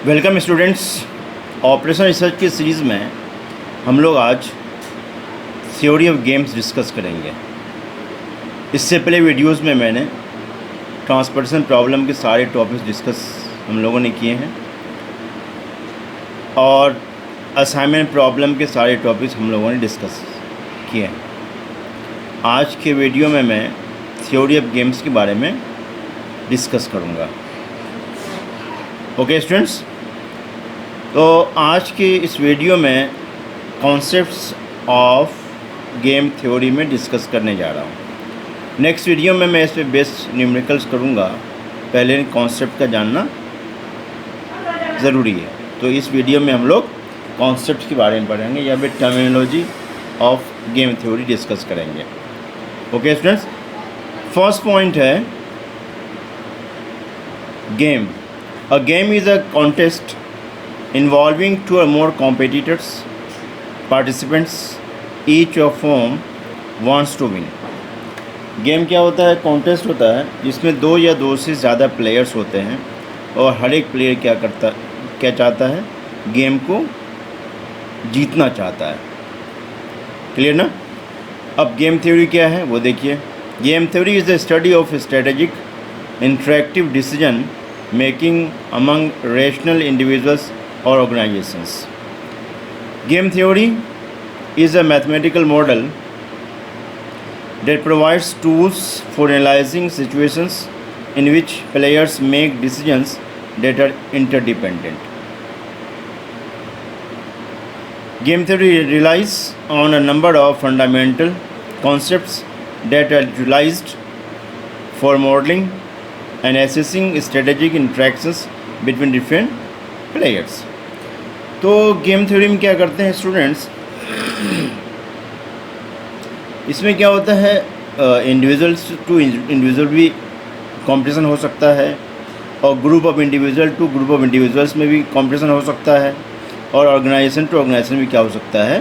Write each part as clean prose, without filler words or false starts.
Welcome students. Operation research की series में हम लोग आज थ्योरी ऑफ गेम्स डिस्कस करेंगे। इससे पहले वीडियोस में मैंने ट्रांसपोर्टेशन प्रॉब्लम के सारे टॉपिक्स डिस्कस हम लोगों ने किए हैं और असाइनमेंट प्रॉब्लम के सारे टॉपिक्स हम लोगों ने डिस्कस किए हैं। आज के वीडियो में मैं थ्योरी ऑफ गेम्स के बारे में डिस्कस करूँगा। ओके स्टूडेंट्स, तो आज के इस वीडियो में कॉन्सेप्ट्स ऑफ गेम थ्योरी में डिस्कस करने जा रहा हूँ। नेक्स्ट वीडियो में मैं इस पर बेस्ड न्यूमेरिकल्स करूँगा। पहले कॉन्सेप्ट का जानना ज़रूरी है, तो इस वीडियो में हम लोग कॉन्सेप्ट के बारे में पढ़ेंगे या फिर terminology of game theory discuss करेंगे। ओके स्टूडेंट्स, फर्स्ट पॉइंट है game. A game is a contest involving two or more competitors, participants, each of whom wants to win। Game क्या होता है? कॉन्टेस्ट होता है जिसमें दो या दो से ज़्यादा प्लेयर्स होते हैं और हर एक प्लेयर क्या चाहता है? गेम को जीतना चाहता है। क्लियर ना? अब गेम थ्योरी क्या है वो देखिए। Game theory is the study of strategic interactive decision making among rational individuals or organizations। Game theory is a mathematical model that provides tools for analyzing situations in which players make decisions that are interdependent। Game theory relies on a number of fundamental concepts that are utilized for modeling and assessing strategic interactions between different players। तो game theory में क्या करते हैं students, इसमें क्या होता है? Individuals to individual भी कंपटीशन हो सकता है और group of individual to group of individuals में भी कंपटीशन हो सकता है और ऑर्गेनाइजेशन टू ऑर्गेनाइजेशन भी क्या हो सकता है?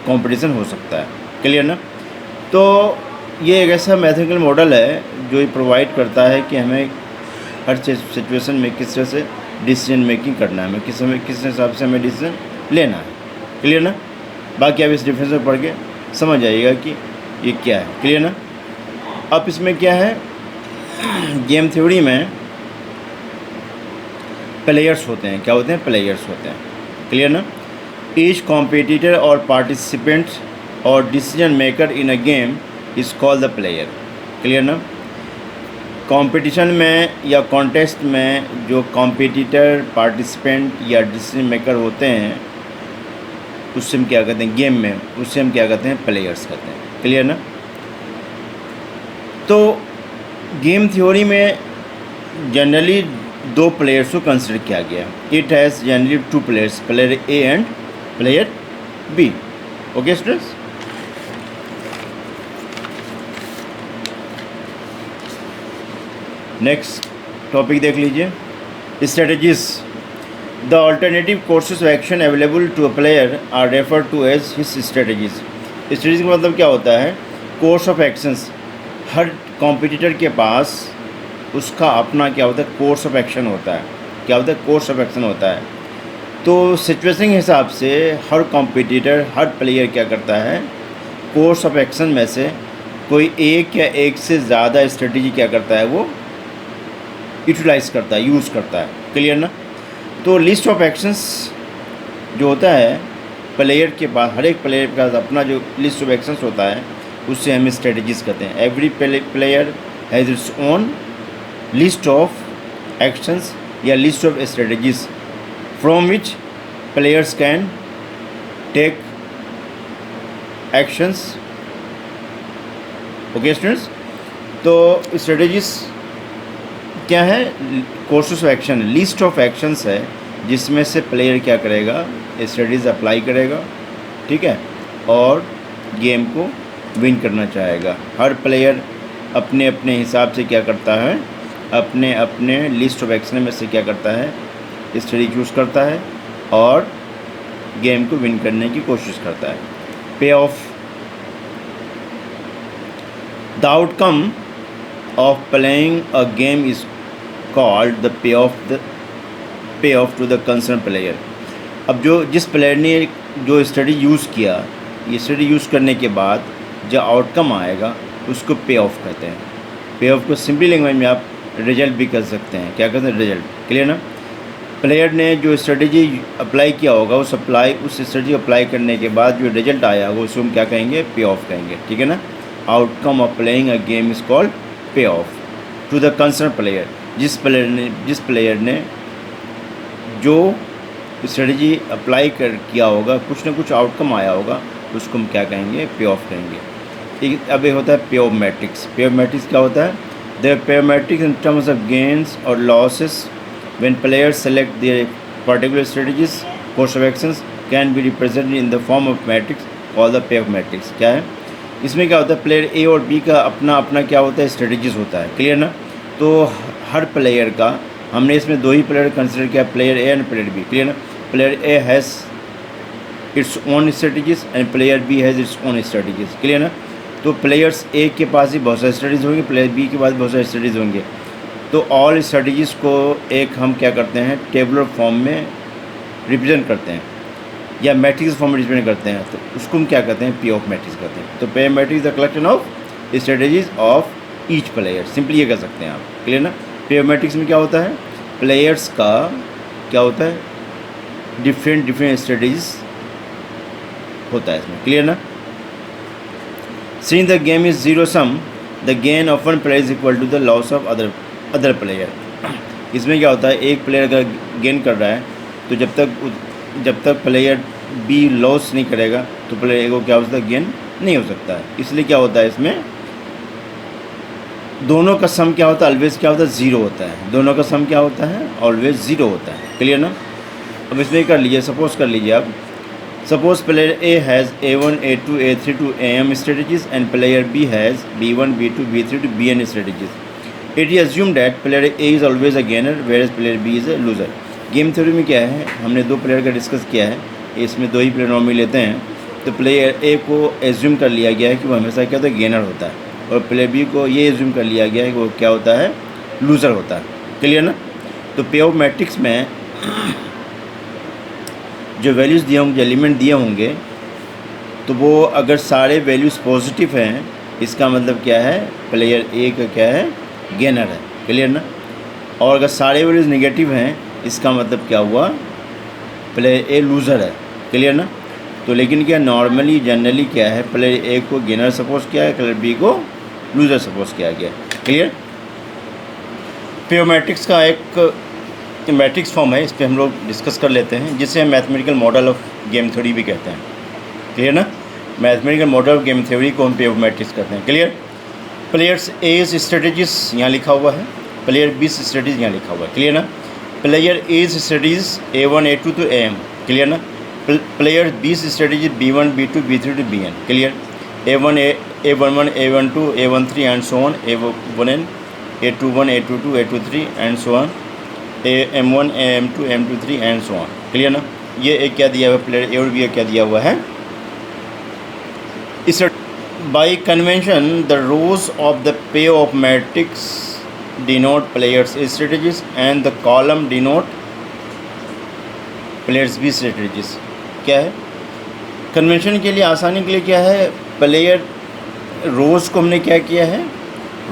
कंपटीशन हो सकता है। क्लियर ना? तो ये एक ऐसा मैथमेटिकल मॉडल है जो ये प्रोवाइड करता है कि हमें हर सिचुएशन में किस तरह से डिसीजन मेकिंग करना है, हमें किस हिसाब से हमें डिसीजन लेना है। क्लियर ना? बाकी आप इस डिफरेंस में पढ़ के समझ जाइएगा कि ये क्या है। क्लियर ना? अब इसमें क्या है? गेम थ्योरी में प्लेयर्स होते हैं। क्या होते हैं? प्लेयर्स होते हैं। क्लियर ना? ईच कॉम्पिटिटर और पार्टिसिपेंट और decision maker in a game is called the player. Clear ना? कंपटीशन में या कॉन्टेस्ट में जो कॉम्पिटिटर, पार्टिसिपेंट या डिसीजन मेकर होते हैं उससे हम क्या कहते हैं? गेम में उससे हम क्या कहते हैं? प्लेयर्स कहते हैं। क्लियर ना? तो गेम थ्योरी में जनरली दो प्लेयर्स को कंसिडर किया गया। It has generally two players, player A and player B. Okay students, next topic देख लीजिए, strategies. The alternative courses of action available to a player are refer to as his strategies. Strategies का मतलब क्या होता है? Course of actions. हर competitor के पास उसका अपना क्या होता है? कोर्स ऑफ एक्शन होता है। क्या होता है? कोर्स ऑफ एक्शन होता है। तो सिचुएशन के हिसाब से हर कॉम्पिटिटर, हर प्लेयर क्या करता है? कोर्स ऑफ एक्शन में से कोई एक या एक से ज़्यादा स्ट्रेटजी क्या करता है? वो यूटिलाइज़ करता है, यूज़ करता है। क्लियर ना? तो लिस्ट ऑफ एक्शंस जो होता है प्लेयर के पास, हर एक प्लेयर के पास अपना जो लिस्ट ऑफ एक्शंस होता है उससे हम स्ट्रेटजीज कहते हैं। Every player has its own list of actions या list of strategies from which players can take actions. Okay students, तो स्ट्रेटजीज क्या है? Courses of action, list of actions है जिसमें से प्लेयर क्या करेगा? स्ट्रेटजीज अप्लाई करेगा। ठीक है, और गेम को विन करना चाहेगा। हर प्लेयर अपने अपने हिसाब से क्या करता है? अपने अपने लिस्ट ऑफ एक्शन में से क्या करता है? स्ट्रेटजी चूज़ करता है और गेम को विन करने की कोशिश करता है। Payoff the outcome of playing a game is called the payoff payoff to the concern player. अब जिस प्लेयर ने जो स्टडी यूज़ किया, ये स्टडी यूज़ करने के बाद जो आउटकम आएगा उसको पे ऑफ कहते हैं। पे ऑफ को सिंपली लैंग्वेज में आप रिजल्ट भी कर सकते हैं। क्या कहते हैं? रिजल्ट। क्लियर ना? प्लेयर ने जो स्ट्रेटजी अप्लाई किया होगा उस स्ट्रेटजी अप्लाई करने के बाद जो रिजल्ट आया होगा उसको हम क्या कहेंगे? पे ऑफ कहेंगे। ठीक है ना? Outcome of playing a game is called payoff to the concern player. जिस प्लेयर ने जो स्ट्रेटजी अप्लाई किया होगा, कुछ ना कुछ आउटकम आया होगा, उसको हम क्या कहेंगे? पे ऑफ कहेंगे। अब ये होता है पे of matrix. Pay of matrix क्या होता है? द पे of matrix in terms of gains और losses when players select their particular strategies, course of actions can be represented in the form of matrix called the payoff matrix। क्या है इसमें? क्या होता है? प्लेयर ए और बी का अपना अपना क्या होता है? स्ट्रेटजीज होता है। क्लियर ना? तो हर प्लेयर का हमने इसमें दो ही प्लेयर कंसिडर किया, player A and player B. Clear ना? Player A has its own strategies and player B has its own strategies. Clear ना? तो प्लेयर्स ए के पास ही बहुत सारे स्ट्रेटजीज होंगे, प्लेयर बी के पास बहुत सारे स्ट्रेटजीज होंगे। तो ऑल स्ट्रेटजीज़ को एक हम क्या करते हैं? टेबुलर फॉर्म में रिप्रेजेंट करते हैं या मैट्रिक्स फॉर्म में रिप्रेजेंट करते हैं। तो उसको हम क्या कहते हैं? पे ऑफ मैट्रिक्स कहते हैं। तो पे matrix the collection of strategies of each player. Simply ये कह सकते हैं आप। क्लियर ना? पे ऑफ मैट्रिक्स में क्या होता है? प्लेयर्स का क्या होता है? डिफरेंट स्ट्रेटजीज होता है इसमें। क्लियर ना? Since the game is zero sum, the gain of one player is equal to the loss of other player. इसमें क्या होता है? एक प्लेयर अगर गेन कर रहा है तो जब तक प्लेयर बी लॉस नहीं करेगा तो प्लेयर ए को क्या हो सकता है? गेन नहीं हो सकता है। इसलिए क्या होता है इसमें? दोनों का सम क्या होता है? ऑलवेज क्या होता है? ज़ीरो होता है। दोनों का सम क्या होता है? ऑलवेज ज़ीरो होता है। क्लियर ना? अब इसमें कर लीजिए, सपोज कर लीजिए आप, suppose player A has A1, A2, A3 to AM strategies and player B has B1, B2, B3 to BN strategies. It is assumed that player A is always a gainer whereas player B is a loser. Game theory में क्या है? हमने दो player का discuss किया है, इसमें दो ही प्लेयर नॉर्मली लेते हैं। तो प्लेयर ए को एज्यूम कर लिया गया है कि वो हमेशा क्या होता है? गेनर होता है, और प्लेयर बी को ये एज्यूम कर लिया गया है कि वो क्या होता है? लूज़र होता है। क्लियर ना? तो पे ऑफ मैट्रिक्स में जो वैल्यूज़ दिए होंगे, जो एलिमेंट दिए होंगे, तो वो अगर सारे वैल्यूज़ पॉजिटिव हैं, इसका मतलब क्या है? प्लेयर ए का क्या है? गेनर है। क्लियर ना? और अगर सारे वैल्यूज़ नेगेटिव हैं, इसका मतलब क्या हुआ? प्लेयर ए लूज़र है। क्लियर ना? तो लेकिन क्या नॉर्मली जनरली क्या है? प्लेयर ए को गेनर सपोज किया है, प्लेयर बी को लूज़र सपोज किया गया। क्लियर? पे ऑफ मैट्रिक्स का एक मैट्रिक्स फॉर्म है, इस पर हम लोग डिस्कस कर लेते हैं, जिसे हम mathematical model of game theory भी कहते हैं। क्लियर ना? Mathematical model of game theory को हम पे ऑफ मैट्रिक्स कहते हैं। क्लियर? प्लेयर्स एज स्ट्रेटजीज यहाँ लिखा हुआ है, प्लेयर बी स्ट्रेटजीज यहाँ लिखा हुआ है। क्लियर ना? Player A's strategies A1, A2 to AM। Clear ना? Player B strategies B1, B2, B3 to BN। Clear? A1, A11, A12, A13 and so on, A1N, A21, A22, A23 and so on, AM1, AM2, AM23 and so on. Clear ना? ये एक क्या दिया हुआ है? Player ए और B क्या दिया हुआ है? इस by convention the rows of the पे of matrix denote players A strategies and the column denote players B strategies. क्या है? कन्वेंशन के लिए, आसानी के लिए क्या है? प्लेयर रोज़ को हमने क्या किया है?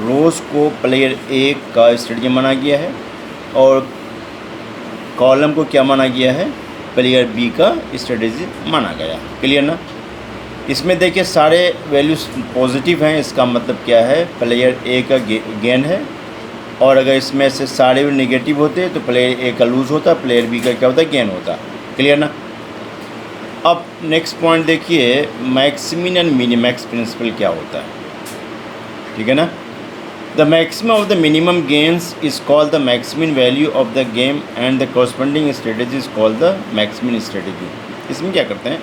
रोज़ को प्लेयर ए का स्ट्रेटजी माना गया है, और कॉलम को क्या माना गया है? प्लेयर बी का स्ट्रेटजी माना गया। क्लियर ना? इसमें देखिए सारे वैल्यूज़ पॉजिटिव हैं, इसका मतलब क्या है? प्लेयर ए का गेन है, और अगर इसमें से सारे भी नेगेटिव होते तो प्लेयर ए का लूज़ होता, प्लेयर बी का क्या होता? गेन होता। क्लियर ना? अब नेक्स्ट पॉइंट देखिए, मैक्सिमिन एंड मिनिमैक्स प्रिंसिपल क्या होता है? ठीक है ना? The maximum of the minimum gains is called the maximin value of the game and the corresponding strategy is called the maximin strategy. इसमें क्या करते हैं?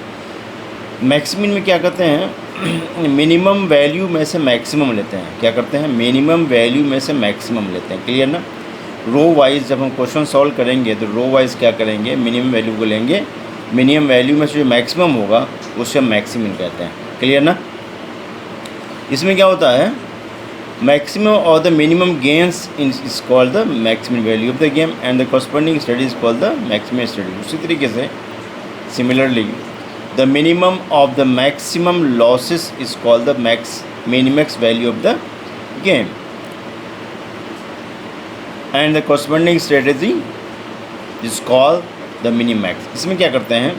मैक्सिमिन में क्या करते हैं? मिनिमम वैल्यू में से मैक्सिमम लेते हैं। क्या करते हैं? मिनिमम वैल्यू में से मैक्सिमम लेते हैं। क्लियर ना? रो वाइज जब हम क्वेश्चन सॉल्व करेंगे तो रो वाइज क्या करेंगे? मिनिमम वैल्यू को लेंगे, मिनिमम वैल्यू में से जो मैक्सिमम होगा उसे हम मैक्सिमिन कहते हैं। क्लियर ना? इसमें क्या होता है? maximum or the minimum gains is called the maximum value of the game and the corresponding study is called the maximum study. उसी तरीके से similarly the minimum of the maximum losses is called the minimax value of the game and the corresponding strategy is called the minimax. इसमें क्या करते हैं,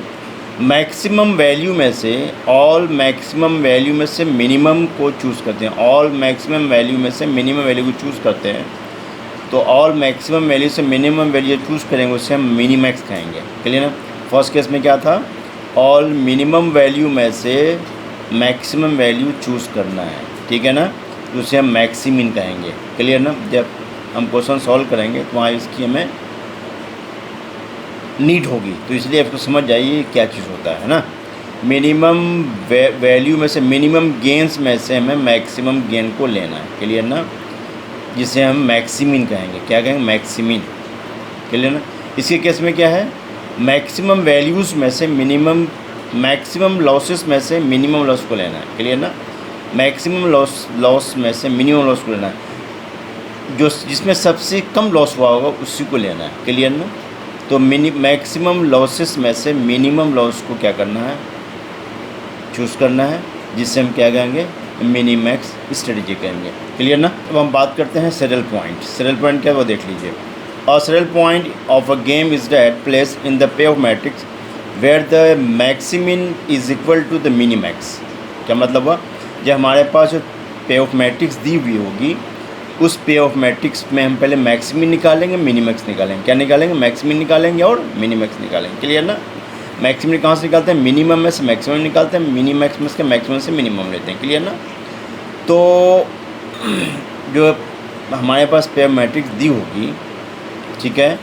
maximum value में से all maximum value में से मिनिमम को चूज़ करते हैं, ऑल मैक्सिमम वैल्यू में से मिनिमम वैल्यू को चूज़ करते हैं. तो ऑल मैक्सिमम वैल्यू से मिनिमम वैल्यू चूज़ करेंगे उससे हम मिनीमैक्स कहेंगे. क्लियर ना. फर्स्ट केस में क्या था, ऑल मिनिमम वैल्यू में से मैक्सिमम वैल्यू चूज़ करना है, ठीक है ना, तो उसे हम मैक्सिमिन कहेंगे. क्लियर ना. जब हम क्वेश्चन सॉल्व करेंगे तो वहाँ इसकी हमें नीड होगी, तो इसलिए आपको समझ जाइए क्या चीज़ होता है ना. मिनिमम वैल्यू में से मिनिमम गेंस में से हमें मैक्सिमम गेन को लेना है. क्लियर ना. जिसे हम मैक्सिमिन कहेंगे. क्या कहेंगे, मैक्सिमिन. क्लियर ना. इसके केस में क्या है, मैक्सिमम वैल्यूज़ में से मिनिमम, मैक्सिमम लॉसेस में से मिनिमम लॉस को लेना है. क्लियर ना. मैक्सिमम लॉस में से मिनिमम लॉस को लेना है, जो जिसमें सबसे कम लॉस हुआ होगा उसी को लेना है. क्लियर ना. तो मैक्सिमम लॉसेस में से मिनिमम लॉस को क्या करना है, चूज़ करना है, जिससे हम क्या कहेंगे, मिनीमैक्स स्ट्रेटजी कहेंगे. क्लियर ना. अब हम बात करते हैं सेडल पॉइंट. सेडल पॉइंट क्या है वो देख लीजिए. A saddle point of a game is that place in the पे of matrix where the maximin is equal to the minimax. क्या मतलब हुआ, जब हमारे पास जो पे ऑफ मैट्रिक्स दी हुई होगी उस पे ऑफ मैट्रिक्स में हम पहले मैक्सिमिन निकालेंगे, मिनीमैक्स निकालेंगे. क्या निकालेंगे, मैक्सिमिन निकालेंगे और मिनीमैक्स निकालेंगे. क्लियर ना. मैक्सिमिन कहाँ से निकालते हैं, मिनिमम में से मैक्सिमम निकालते हैं, मिनीमैक्स में से मैक्सिमम से मिनिमम लेते हैं. क्लियर ना. तो जो हमारे पास पे ऑफ मैट्रिक्स दी होगी, ठीक है,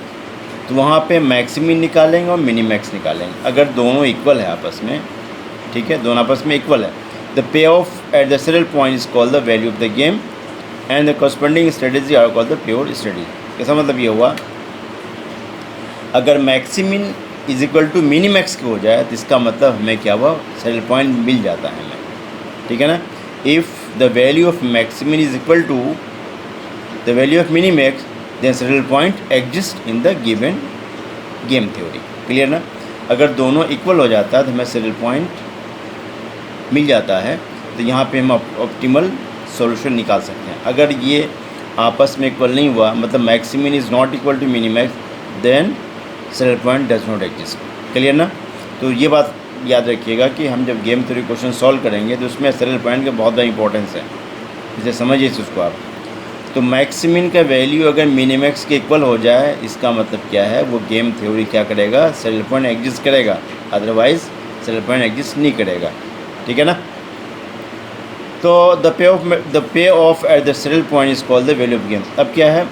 तो वहाँ पे मैक्सिमिन निकालेंगे और मिनीमैक्स निकालेंगे. अगर दोनों इक्वल है आपस में, ठीक है, दोनों आपस में इक्वल है, द पे of at the saddle point is called the value of the game and the corresponding strategy are called the pure strategy. इसका मतलब ये हुआ, अगर maximin is equal to minimax के हो जाए तो इसका मतलब हमें क्या हुआ, सेडल पॉइंट मिल जाता है हमें. ठीक है ना. If the value of maximin is equal to the value of minimax then saddle point exist in the given game theory. Clear ना. अगर दोनों इक्वल हो जाता है तो हमें सेडल पॉइंट मिल जाता है, तो यहाँ पे हम ऑप्टिमल सॉल्यूशन निकाल सकते हैं. अगर ये आपस में इक्वल नहीं हुआ, मतलब maximin is not equal to minimax, then saddle point does not exist. Clear ना. तो ये बात याद रखिएगा कि हम जब गेम थ्योरी क्वेश्चन सॉल्व करेंगे तो उसमें सेडल पॉइंट का बहुत ज़्यादा इंपॉर्टेंस है, इसे समझिए इस उसको आप. तो मैक्सिमिन का वैल्यू अगर मिनीमैक्स के इक्वल हो जाए, इसका मतलब क्या है, वो गेम थ्योरी क्या करेगा, सेडल पॉइंट एग्जिस्ट करेगा, अदरवाइज सेडल पॉइंट एग्जिस्ट नहीं करेगा. ठीक है ना. तो the pay of at the saddle point is called the value of game. अब क्या है,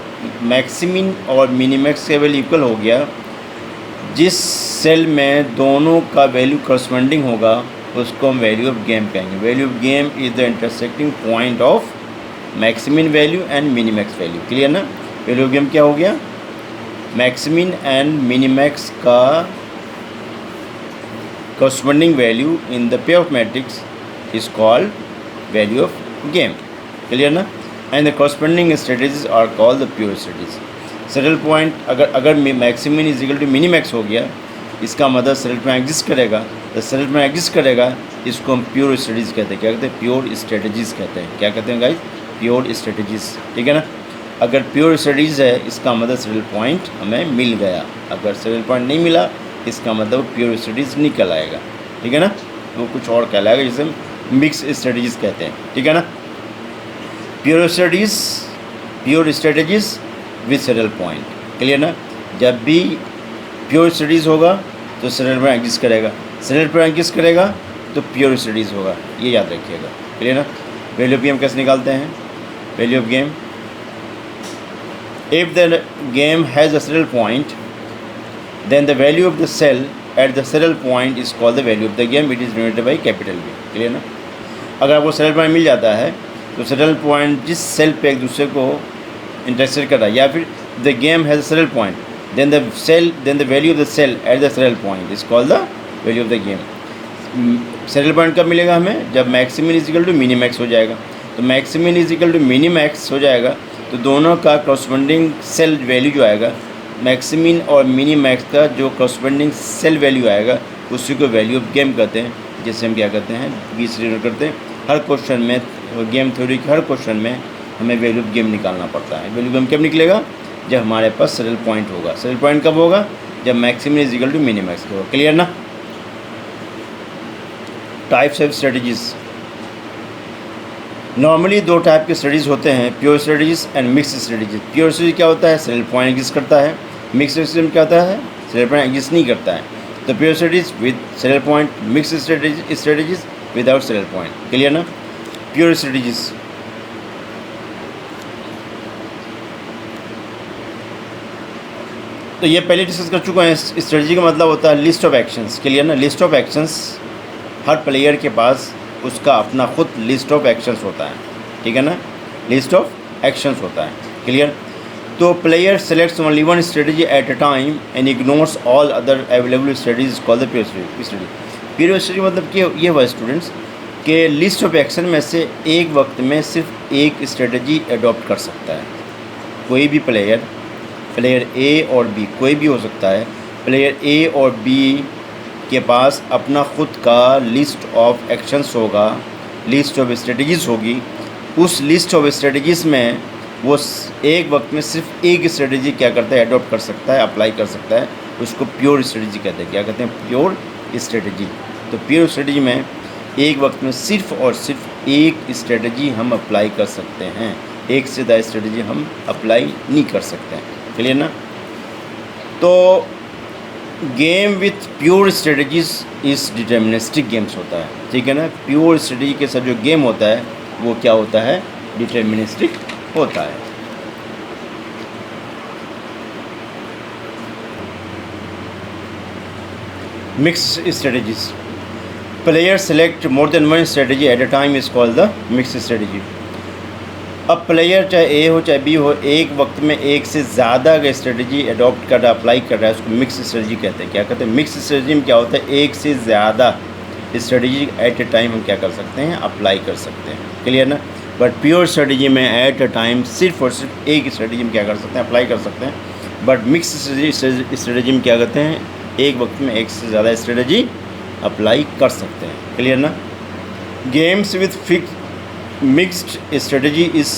मैक्सिमिन और मिनीमैक्स का वैल्यू इक्वल हो गया, जिस सेल में दोनों का वैल्यू करस्पॉन्डिंग होगा उसको हम वैल्यू ऑफ गेम कहेंगे. Value of game is the intersecting point of maximin value and minimax value. Clear ना. वैल्यू ऑफ गेम क्या हो गया, मैक्सिमिन एंड मिनीमैक्स का करस्पॉन्डिंग वैल्यू इन द पे of matrix is called value of game. Clear ना. And the corresponding strategies are called the pure strategies. Saddle point अगर maximin is equal to minimax हो गया, इसका मतलब saddle point exist करेगा. तो saddle point exist करेगा, इसको हम प्योर स्ट्रेटेजीज कहते हैं. क्या कहते हैं, प्योर स्ट्रेटेजीज कहते हैं. क्या कहते हैं गाइस, प्योर स्ट्रेटेजीज. ठीक है ना. अगर प्योर स्ट्रेटेजीज है, इसका मतलब सेडल पॉइंट हमें मिल गया. अगर सेडल पॉइंट नहीं मिला, इसका मतलब प्योर स्ट्रेटेजीज निकल आएगा. ठीक है ना. वो कुछ और कहलाएगा, जिसे हम मिक्स स्ट्रेटेजीज कहते हैं. ठीक है ना. Pure strategies with saddle point. Clear ना. जब भी प्योर स्टडीज़ होगा तो सेडल पॉइंट एग्जिस्ट करेगा, सेडल पॉइंट एग्जिस्ट करेगा तो प्योर स्टडीज़ होगा. ये याद रखिएगा. क्लियर ना. वैल्यू ऑफ गेम कैसे निकालते हैं, value of game, if the game has a saddle point then the value of the cell at the saddle point is called the value of the game. It is denoted by capital B. Clear ना. अगर आपको saddle point मिल जाता है तो saddle point जिस cell पे एक दूसरे को इंटरसेक्ट कर रहा है, या फिर the game has a saddle point then the value of the cell at the saddle point is called the value of the game. Saddle point कब मिलेगा हमें, जब maximin is equal to minimax हो जाएगा. तो maximin is equal to minimax हो जाएगा, तो दोनों का करस्पॉन्डिंग सेल वैल्यू जो आएगा, मैक्सिमिन और मिनीमैक्स का जो करस्पॉन्डिंग सेल वैल्यू आएगा उसी को वैल्यू ऑफ गेम कहते हैं, जिससे हम क्या करते हैं बीच करते हैं। हर क्वेश्चन में गेम थ्योरी के हर क्वेश्चन में हमें वैल्यू ऑफ गेम निकालना पड़ता है। वैल्यू ऑफ गेम कब निकलेगा? जब हमारे पास सैडल पॉइंट होगा। सैडल पॉइंट कब होगा? जब maximin is equal to minimax होगा। क्लियर ना? टाइप्स ऑफ स्ट्रेटजीज, नॉर्मली दो टाइप के स्ट्रेटजीज होते हैं, pure strategies and mix strategies. Pure strategy क्या होता है? सैडल पॉइंट एग्जिस्ट करता है। मिक्स स्ट्रेटजी क्या होता है? सैडल पॉइंट एग्जिस्ट नहीं करता है। तो pure strategies with saddle point, mix strategies without saddle point. Clear ना? प्योर स्ट्रेटजीज, तो ये पहले डिस्कस कर चुका है। स्ट्रेटजी का मतलब होता है लिस्ट ऑफ एक्शंस। क्लियर ना? List of actions, her player के पास उसका अपना खुद लिस्ट ऑफ एक्शंस होता है। ठीक है ना? लिस्ट ऑफ एक्शंस होता है। क्लियर? तो player selects only one strategy at a time and ignores all other available strategies called the pure strategy. Pure strategy मतलब कि ये हुआ स्टूडेंट्स के लिस्ट ऑफ एक्शन में से एक वक्त में सिर्फ एक स्ट्रेटजी अडॉप्ट कर सकता है कोई भी प्लेयर। प्लेयर ए और बी कोई भी हो सकता है। प्लेयर ए और बी के पास अपना खुद का लिस्ट ऑफ एक्शंस होगा, लिस्ट ऑफ स्ट्रेटजीज़ होगी। उस लिस्ट ऑफ स्ट्रेटजीज़ में वो एक वक्त में सिर्फ एक स्ट्रेटजी क्या करता है? अडॉप्ट कर सकता है, अप्लाई कर सकता है। उसको प्योर स्ट्रेटजी कहते हैं। क्या कहते हैं? Pure strategy. तो प्योर स्ट्रेटजी में एक वक्त में सिर्फ और सिर्फ एक स्ट्रेटजी हम अप्लाई कर सकते हैं, एक से ज़्यादा स्ट्रेटजी हम अप्लाई नहीं कर सकते हैं। क्लियर ना? तो गेम विथ प्योर स्ट्रेटजीज इस डिटर्मिनिस्टिक गेम्स होता है। ठीक है ना? प्योर स्ट्रेटजी के साथ जो गेम होता है वो क्या होता है? डिटर्मिनिस्टिक होता है। Mix strategies, player select more than one strategy at a time is called the mix strategy. अब प्लेयर चाहे ए हो चाहे बी हो, एक वक्त में एक से ज़्यादा अगर स्ट्रेटजी अडॉप्ट कर रहा है, अप्लाई कर रहा है, उसको मिक्स स्ट्रेटजी कहते हैं। क्या कहते हैं? मिक्स स्ट्रेटजी में क्या होता है? एक से ज़्यादा स्ट्रेटजी एट ए टाइम हम क्या कर सकते हैं? अप्लाई कर सकते हैं। क्लियर ना? बट प्योर स्ट्रेटजी में एट अ टाइम सिर्फ और सिर्फ एक स्ट्रेटजी में क्या कर सकते हैं? अप्लाई कर सकते हैं। बट मिक्स स्ट्रेटजी में क्या करते हैं? एक वक्त में एक से ज़्यादा स्ट्रेटजी अप्लाई कर सकते हैं। क्लियर ना? Games with fix mixed strategy इस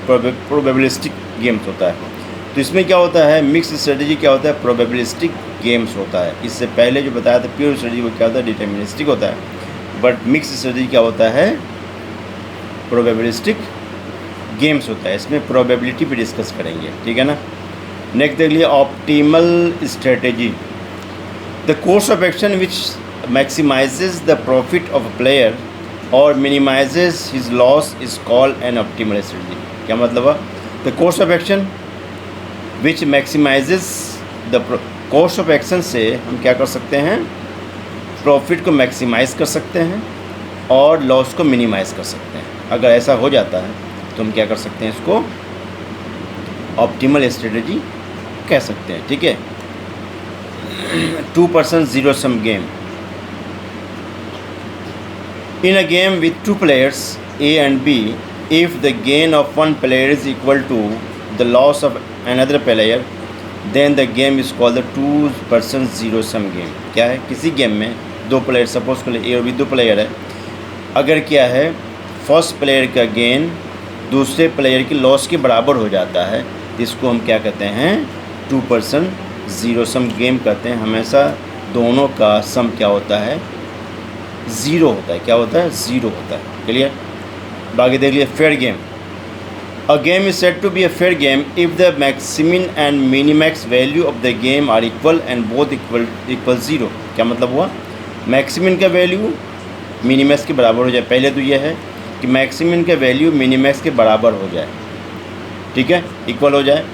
प्रोबेबिलिस्टिक गेम्स होता है। तो इसमें क्या होता है? मिक्स स्ट्रेटजी क्या होता है? प्रोबेबिलिस्टिक गेम्स होता है। इससे पहले जो बताया था प्योर स्ट्रेटजी वो क्या होता है? डिटर्मिनिस्टिक होता है। बट मिक्स स्ट्रेटजी क्या होता है? प्रोबेबिलिस्टिक गेम्स होता है। इसमें प्रोबेबिलिटी भी डिस्कस करेंगे। ठीक है ना? नेक्स्ट देख लिया optimal strategy, the course of action which maximizes the profit of a player और minimizes his loss is called an optimal strategy. क्या मतलब है? The course of action which maximizes the course of action से हम क्या कर सकते हैं? प्रॉफिट को मैक्सिमाइज़ कर सकते हैं और लॉस को मिनिमाइज़ कर सकते हैं। अगर ऐसा हो जाता है तो हम क्या कर सकते हैं? इसको ऑप्टिमल स्ट्रेटजी कह सकते हैं। ठीक है? 2% zero sum game. In a game with two players A and B, if the gain of one player is equal to the loss of another player, then the game is called the 2% zero sum game. क्या है? किसी game में दो player, suppose कर ए और B दो player है, अगर क्या है फर्स्ट प्लेयर का गेन दूसरे प्लेयर की लॉस के बराबर हो जाता है, इसको हम क्या कहते हैं? 2% ज़ीरो सम गेम कहते हैं। हमेशा दोनों का सम क्या होता है? ज़ीरो होता है। क्या होता है? ज़ीरो होता है। क्लियर? बाकी देख लिया fair game, a game is said to be a fair game if the maximin and minimax value of the game are equal and both equal zero. क्या मतलब हुआ? मैक्सिमिन का वैल्यू मिनिमैक्स के बराबर हो जाए। पहले तो यह है कि मैक्सिमिन का वैल्यू मिनिमैक्स के बराबर हो जाए। ठीक है? इक्वल हो जाए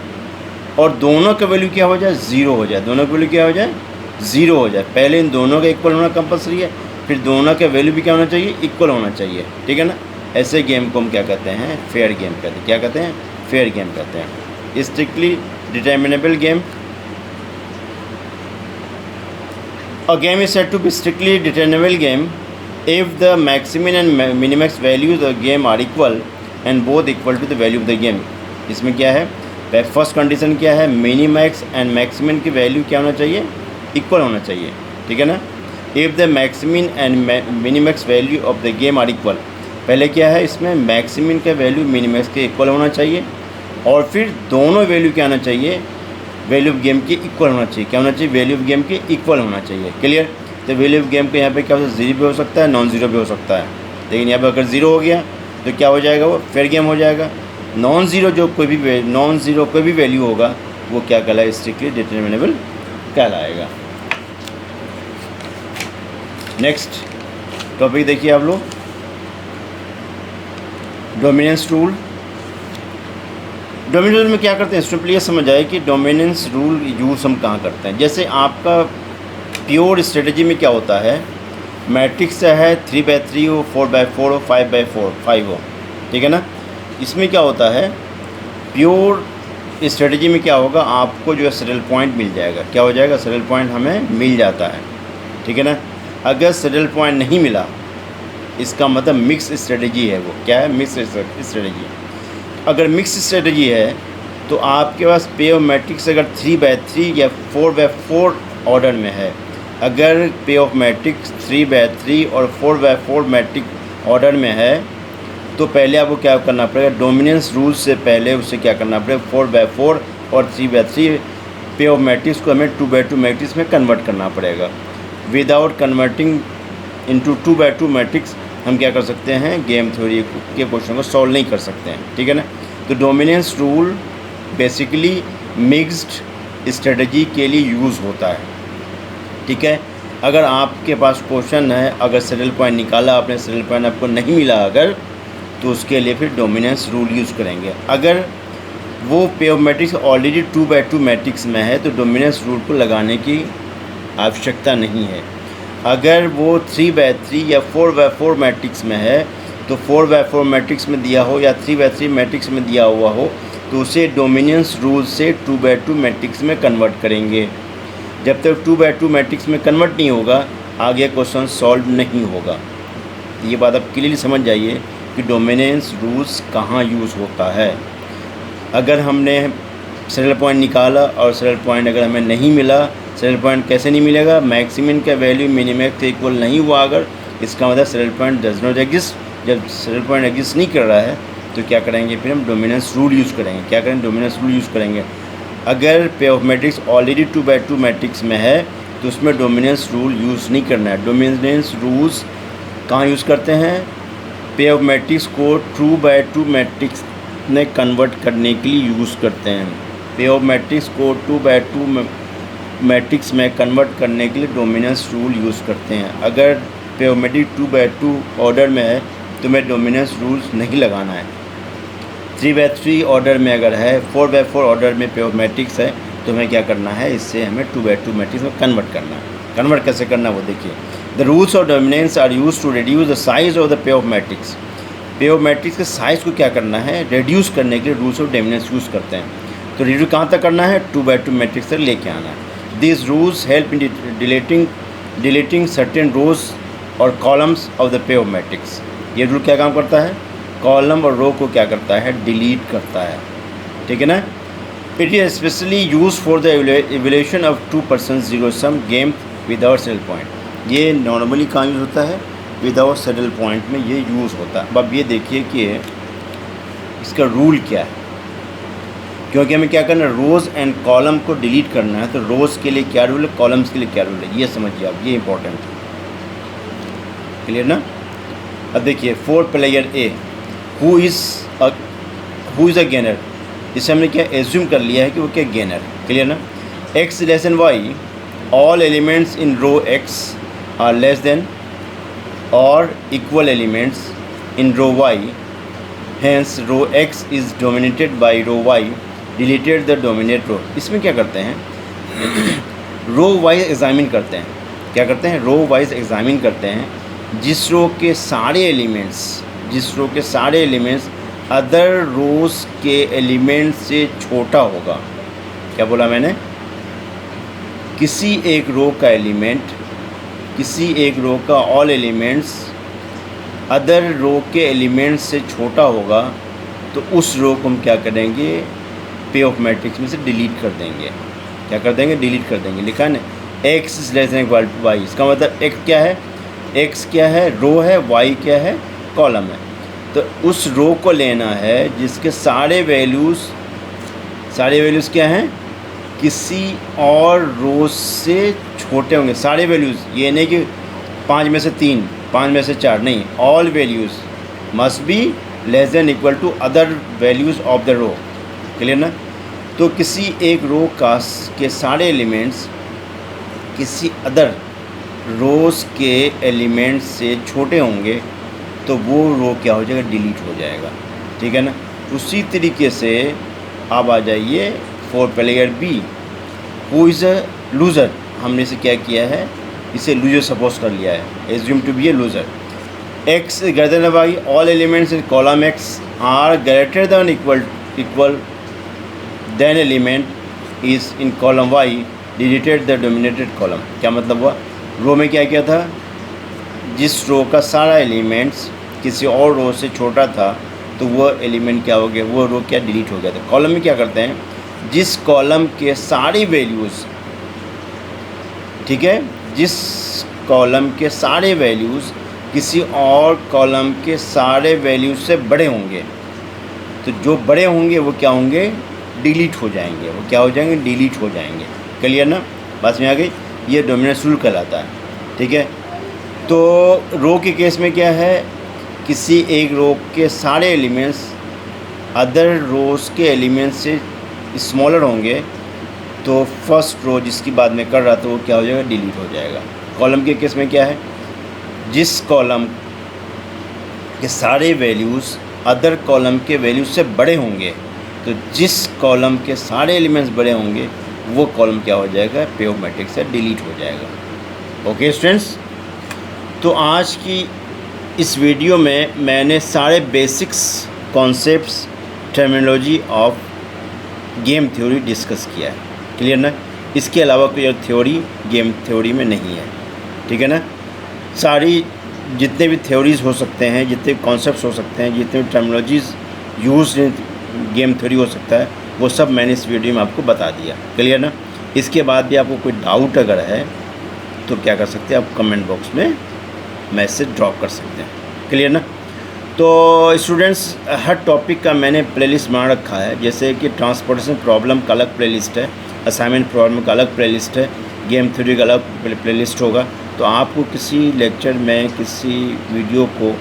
और दोनों का वैल्यू क्या हो जाए? ज़ीरो हो जाए। दोनों का वैल्यू क्या हो जाए? ज़ीरो हो जाए। पहले इन दोनों का इक्वल होना कंपलसरी है, फिर दोनों का वैल्यू भी क्या होना चाहिए? इक्वल होना चाहिए। ठीक है ना? ऐसे गेम को हम क्या कहते हैं? फेयर गेम कहते हैं। क्या कहते हैं? फेयर गेम कहते हैं। Strictly determinable game, a game is said to be strictly determinable game if the maximum and minimax values of the game are equal and both equal to the value of the game. इसमें क्या है, first condition क्या है, minimax and maximum की value क्या होना चाहिए, equal होना चाहिए, ठीक है ना। If the maximum and minimax value of the game are equal, पहले क्या है इसमें मैक्सिमम का वैल्यू मिनिमैक्स के इक्वल होना चाहिए, और फिर दोनों वैल्यू क्या होना चाहिए, वैल्यू ऑफ गेम के इक्वल होना चाहिए। क्या होना चाहिए, वैल्यू ऑफ गेम के इक्वल होना चाहिए। क्लियर। तो वैल्यू ऑफ गेम के यहाँ पे क्या हो सकता है, जीरो भी हो सकता है, नॉन जीरो भी हो सकता है, लेकिन यहाँ पे अगर ज़ीरो हो गया तो क्या हो जाएगा, वो फेयर गेम हो जाएगा। नॉन ज़ीरो कोई भी वैल्यू होगा वो क्या कहलाएगा, स्ट्रिक्टली डिटरमिनेबल कहलाएगा। नेक्स्ट टॉपिक देखिए आप लोग, डोमिनेंस रूल। डोमिनेंस रूल में क्या करते हैं, सिंपली ये समझ आए कि डोमिनेंस रूल यूज़ हम कहाँ करते हैं। जैसे आपका प्योर स्ट्रेटजी में क्या होता है, मैट्रिक्स है 3x3 हो, 4x4 हो, 5x5 हो, ठीक है ना। इसमें क्या होता है, प्योर स्ट्रेटजी में क्या होगा, आपको जो है सैडल पॉइंट मिल जाएगा। क्या हो जाएगा, सैडल पॉइंट हमें मिल जाता है, ठीक है ना। अगर सैडल पॉइंट नहीं मिला, इसका मतलब मिक्स स्ट्रेटजी है। वो क्या है, मिक्स स्ट्रेटजी। अगर मिक्स स्ट्रेटजी है तो आपके पास पे ऑफ मैट्रिक्स अगर 3x3 या 4x4 ऑर्डर में है, अगर पे ऑफ मैट्रिक्स 3x3 और 4x4 मैट्रिक्स ऑर्डर में है, तो पहले आपको क्या करना पड़ेगा, डोमिनेंस रूल से पहले उसे क्या करना पड़ेगा, 4x4 और 3x3 पे ऑफ मैट्रिक्स को हमें 2x2 मैट्रिक्स में कन्वर्ट करना पड़ेगा। Without converting into 2x2 matrix हम क्या कर सकते हैं, गेम थ्योरी के क्वेश्चन को सॉल्व नहीं कर सकते हैं, ठीक है ना। तो dominance rule basically mixed strategy के लिए यूज़ होता है, ठीक है। अगर आपके पास क्वेश्चन है, अगर सैडल पॉइंट निकाला आपने, सैडल पॉइंट आपको नहीं मिला अगर, तो उसके लिए फिर डोमिनेंस रूल यूज़ करेंगे। अगर वो पे of matrix already 2x2 matrix में है तो डोमिनेंस रूल को लगाने की आवश्यकता नहीं है। अगर वो 3x3 या 4x4 मैट्रिक्स में है, तो 4x4 मैट्रिक्स में दिया हो या 3x3 मैट्रिक्स में दिया हुआ हो, तो उसे डोमिनेंस रूल से 2x2 मैट्रिक्स में कन्वर्ट करेंगे। जब तक 2x2 मैट्रिक्स में कन्वर्ट नहीं होगा, आगे क्वेश्चन सॉल्व नहीं होगा। ये बात आप क्लियरली समझ जाइए कि डोमिनेंस रूल्स कहाँ यूज़ होता है। अगर हमने सैडल पॉइंट निकाला और सैडल पॉइंट अगर हमें नहीं मिला, सैडल पॉइंट कैसे नहीं मिलेगा, मैक्सिमम का वैल्यू मिनिमैक्स से इक्वल नहीं हुआ अगर, इसका मतलब saddle point does not exist. जब सैडल पॉइंट एग्जिस्ट नहीं कर रहा है तो क्या करेंगे, फिर हम डोमिनेंस रूल यूज़ करेंगे। क्या करेंगे, डोमिनेंस रूल यूज़ करेंगे। अगर पे of matrix already 2x2 matrix में है तो उसमें डोमिनेंस रूल यूज़ नहीं करना है। डोमिनेंस रूल्स कहाँ यूज़ करते हैं, पे ऑफ मैट्रिक्स को 2x2 मैट्रिक्स में कन्वर्ट करने के लिए यूज़ करते हैं। पे ऑफ मैट्रिक्स को 2x2 मैट्रिक्स में कन्वर्ट करने के लिए डोमिनेंस रूल यूज़ करते हैं। अगर पे ऑफ मैट्रिक्स 2x2 ऑर्डर में है तो मैं डोमिनेंस रूल्स नहीं लगाना है। 3x3 ऑर्डर में अगर है, 4x4 ऑर्डर में पे ऑफ मैट्रिक्स है, तो हमें क्या करना है, इससे हमें 2x2 मैट्रिक्स में कन्वर्ट करना है। कन्वर्ट कैसे करना वो देखिए। The rules of dominance are use to reduce the size of the पे of matrix. Pay of matrix के साइज़ को क्या करना है, रिड्यूस करने के लिए रूल्स ऑफ डोमिनेंस यूज़ करते हैं। तो रिड्यूस कहाँ तक करना है, 2x2 मैट्रिक्स तक लेके आना है। This rules help in deleting certain rows और कॉलम्स ऑफ द पे ऑफ मैट्रिक्स। ये रूल क्या काम करता है, कॉलम और रो को क्या करता है, डिलीट करता है, ठीक है ना। It is specially use for the evaluation of 2 person zero sum game without saddle point. ये नॉर्मली कहाँ यूज़ होता है, विदाउट सैडल पॉइंट में ये यूज़ होता है। अब ये देखिए कि इसका रूल क्या है, क्योंकि हमें क्या करना है, रोज़ एंड कॉलम को डिलीट करना है। तो रोज़ के लिए क्या रूल है, कॉलम्स के लिए क्या रूल है, ये समझिए आप, ये इंपॉर्टेंट है। क्लियर ना। अब देखिए 4 player A who is a gainer, इसे हमने क्या एज्यूम कर लिया है कि वो क्या गेनर। क्लियर ना। X less than Y, all elements in row X are less than और equal elements in row Y, hence row X is dominated by row Y, deleted the dominate row. इसमें क्या करते हैं, row wise examine करते हैं। क्या करते हैं, रो वाइज एग्जामिन करते हैं। जिस रो के सारे एलिमेंट्स अदर रोज के एलिमेंट से छोटा होगा। क्या बोला मैंने, किसी एक रो का ऑल एलिमेंट्स अदर रो के एलिमेंट्स से छोटा होगा तो उस रो को हम क्या करेंगे, पे ऑफ मैट्रिक्स में से डिलीट कर देंगे। क्या कर देंगे, डिलीट कर देंगे। लिखा है ना, X is less than equal to Y. इसका मतलब एक्स क्या है, एक्स क्या है, रो है, वाई क्या है, कॉलम है। तो उस रो को लेना है जिसके सारे वैल्यूज़ क्या हैं, किसी और रो से छोटे होंगे। सारे वैल्यूज़, ये नहीं कि 5 में से 3, 5 में से 4, नहीं, all values must be less than equal to other values of the row. Clear ना। तो किसी एक रो के सारे एलिमेंट्स किसी अदर रोज़ के एलिमेंट्स से छोटे होंगे तो वो रो क्या हो जाएगा, डिलीट हो जाएगा। ठीक है ना। उसी तरीके से अब आ जाइए for player B who is a loser. हमने इसे क्या किया है, इसे लूज़र सपोज कर लिया है, assume to be a loser. X greater than Y, all elements in column X are greater than equal then element is in column Y deleted the dominated column. क्या मतलब हुआ, रो में क्या किया था, जिस रो का सारा एलिमेंट्स किसी और रो से छोटा था तो वो एलिमेंट क्या हो गया, वो रो क्या डिलीट हो गया था। कॉलम में क्या करते हैं, जिस कॉलम के सारी वैल्यूज़, ठीक है, जिस कॉलम के सारे वैल्यूज़ किसी और कॉलम के सारे वैल्यूज़ से बड़े होंगे तो जो बड़े होंगे वो क्या होंगे, डिलीट हो जाएंगे। वो क्या हो जाएंगे, डिलीट हो जाएंगे। क्लियर ना, बात में आ गई। ये डोमिनेंस रूल कहलाता है। ठीक है। तो रो के केस में क्या है, किसी एक रो के सारे एलिमेंट्स अदर रोज़ के एलिमेंट्स से स्मॉलर होंगे तो फर्स्ट रो जिसकी बात में कर रहा था वो क्या हो जाएगा, डिलीट हो जाएगा। कॉलम के केस में क्या है, जिस कॉलम के सारे वैल्यूज़ अदर कॉलम के वैल्यूज से बड़े होंगे तो जिस कॉलम के सारे एलिमेंट्स बड़े होंगे वो कॉलम क्या हो जाएगा, पे ऑफ मैट्रिक्स से डिलीट हो जाएगा। ओके स्टूडेंट्स, तो आज की इस वीडियो में मैंने सारे basics concepts terminology of game theory discuss किया है। क्लियर ना। इसके अलावा कोई और थ्योरी गेम थ्योरी में नहीं है। ठीक है ना। सारी जितने भी थ्योरीज़ हो सकते हैं, जितने कॉन्सेप्ट्स हो सकते हैं, जितने भी टर्मिनोलॉजीज़ यूज गेम थ्योरी हो सकता है, वो सब मैंने इस वीडियो में आपको बता दिया। क्लियर ना। इसके बाद भी आपको कोई डाउट अगर है तो क्या कर सकते हैं, आप कमेंट बॉक्स में मैसेज ड्रॉप कर सकते हैं। क्लियर ना। तो स्टूडेंट्स, हर टॉपिक का मैंने प्लेलिस्ट बना रखा है। जैसे कि ट्रांसपोर्टेशन प्रॉब्लम का अलग प्लेलिस्ट है, असाइनमेंट प्रॉब्लम का अलग प्लेलिस्ट है, गेम थ्योरी का अलग प्लेलिस्ट होगा। तो आपको किसी लेक्चर में, किसी वीडियो को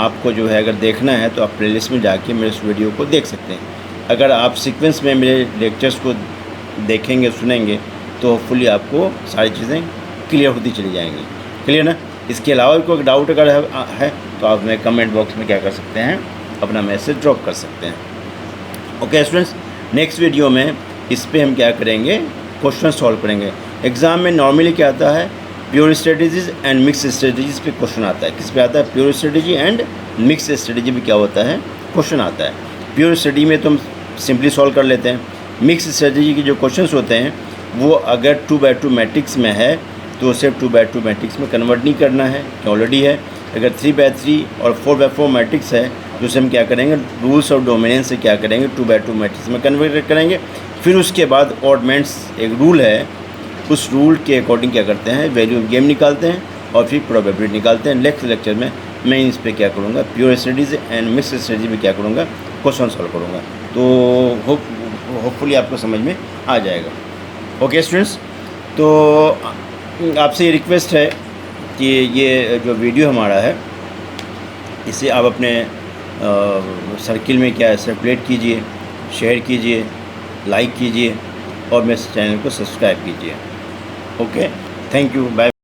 आपको जो है अगर देखना है तो आप प्लेलिस्ट में जाके मेरे उस वीडियो को देख सकते हैं। अगर आप सीक्वेंस में मेरे लेक्चर्स को देखेंगे, सुनेंगे तो होपफुली आपको सारी चीज़ें क्लियर होती चली जाएंगी। क्लियर ना। इसके अलावा कोई डाउट अगर है तो आप मेरे कमेंट बॉक्स में क्या कर सकते हैं, अपना मैसेज ड्रॉप कर सकते हैं। ओके स्टूडेंट्स, नेक्स्ट वीडियो में इस पर हम क्या करेंगे, क्वेश्चन सॉल्व करेंगे। एग्ज़ाम में नॉर्मली क्या आता है, pure strategies and mix strategies पे क्वेश्चन आता है। किस पे आता है, pure strategy and mix strategy में क्या होता है, क्वेश्चन आता है। प्योर स्ट्रेटजी में तो हम सिंपली सॉल्व कर लेते हैं। मिक्स स्ट्रेटजी के जो क्वेश्चंस होते हैं वो अगर 2x2 मैट्रिक्स में है तो उसे 2x2 मैट्रिक्स में कन्वर्ट नहीं करना है, ऑलरेडी है। अगर 3x3 और 4x4 मैट्रिक्स है तो उसे हम क्या करेंगे, रूल्स ऑफ डोमिनेंस से क्या करेंगे, 2x2 मैट्रिक्स में कन्वर्ट करेंगे। फिर उसके बाद ऑडमेंट्स एक रूल है, उस रूल के अकॉर्डिंग क्या करते हैं, वैल्यू ऑफ गेम निकालते हैं और फिर प्रोबेबिलिटी निकालते हैं। नेक्स्ट लेक्चर में मैं इस पर क्या करूँगा, pure studies and mix studies में क्या करूँगा, क्वेश्चन सॉल्व करूँगा। तो होपफुली आपको समझ में आ जाएगा। ओके स्टूडेंट्स, तो आपसे ये रिक्वेस्ट है कि ये जो वीडियो हमारा है इसे आप अपने सर्किल में क्या है सर्कुलेट कीजिए, शेयर कीजिए, लाइक कीजिए और मेरे चैनल को सब्सक्राइब कीजिए। Okay, thank you, bye.